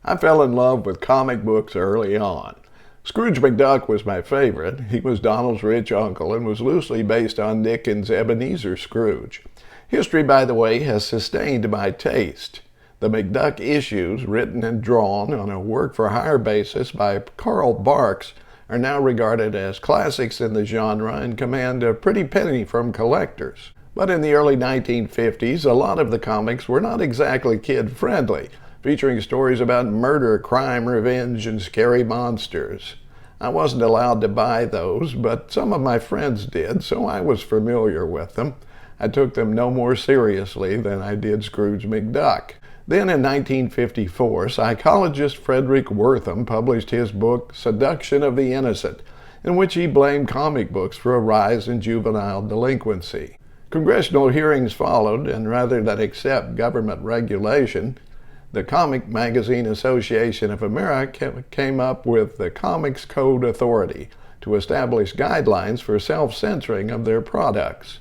I fell in love with comic books early on. Scrooge McDuck was my favorite. He was Donald's rich uncle and was loosely based on Dickens' Ebenezer Scrooge. History, by the way, has sustained my taste. The McDuck issues, written and drawn on a work-for-hire basis by Carl Barks, are now regarded as classics in the genre and command a pretty penny from collectors. But in the early 1950s, a lot of the comics were not exactly kid-friendly, featuring stories about murder, crime, revenge, and scary monsters. I wasn't allowed to buy those, but some of my friends did, so I was familiar with them. I took them no more seriously than I did Scrooge McDuck. Then in 1954, psychologist Frederick Wortham published his book, Seduction of the Innocent, in which he blamed comic books for a rise in juvenile delinquency. Congressional hearings followed, and rather than accept government regulation, the Comic Magazine Association of America came up with the Comics Code Authority to establish guidelines for self-censoring of their products.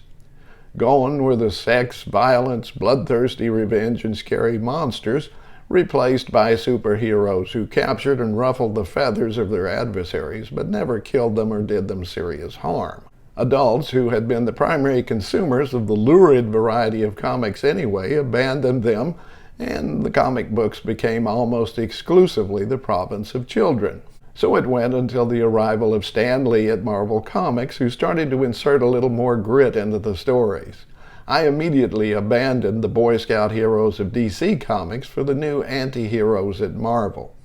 Gone were the sex, violence, bloodthirsty revenge, and scary monsters, replaced by superheroes who captured and ruffled the feathers of their adversaries but never killed them or did them serious harm. Adults who had been the primary consumers of the lurid variety of comics anyway abandoned them, and the comic books became almost exclusively the province of children. So it went until the arrival of Stan Lee at Marvel Comics, who started to insert a little more grit into the stories. I immediately abandoned the Boy Scout heroes of DC Comics for the new anti-heroes at Marvel.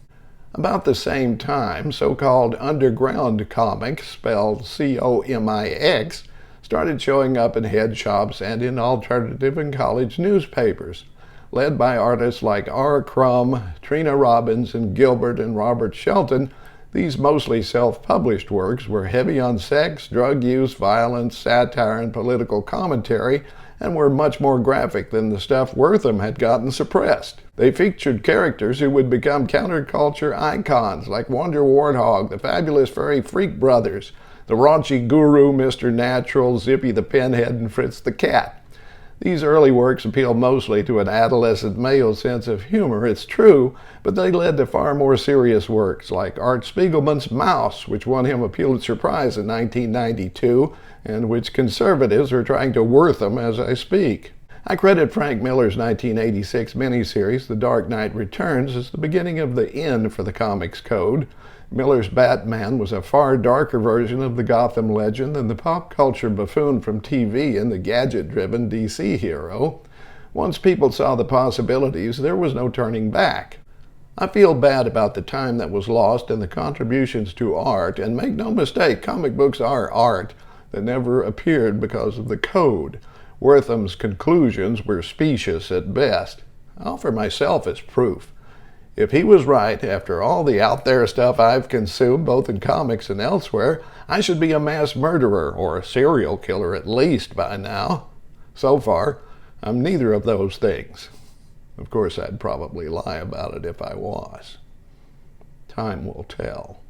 About the same time, so-called underground comics, spelled C-O-M-I-X, started showing up in head shops and in alternative and college newspapers. Led by artists like R. Crumb, Trina Robbins, and Gilbert and Robert Shelton, these mostly self-published works were heavy on sex, drug use, violence, satire, and political commentary, and were much more graphic than the stuff Wortham had gotten suppressed. They featured characters who would become counterculture icons like Wonder Warthog, the Fabulous Furry Freak Brothers, the raunchy guru Mr. Natural, Zippy the Pinhead, and Fritz the Cat. These early works appealed mostly to an adolescent male sense of humor, it's true, but they led to far more serious works like Art Spiegelman's Mouse, which won him a Pulitzer Prize in 1992, and which conservatives are trying to Wortham as I speak. I credit Frank Miller's 1986 miniseries, The Dark Knight Returns, as the beginning of the end for the Comics Code. Miller's Batman was a far darker version of the Gotham legend than the pop culture buffoon from TV and the gadget-driven DC hero. Once people saw the possibilities, there was no turning back. I feel bad about the time that was lost and the contributions to art, and make no mistake, comic books are art that never appeared because of the code. Wortham's conclusions were specious at best. I offer myself as proof. If he was right, after all the out-there stuff I've consumed, both in comics and elsewhere, I should be a mass murderer, or a serial killer at least by now. So far, I'm neither of those things. Of course, I'd probably lie about it if I was. Time will tell.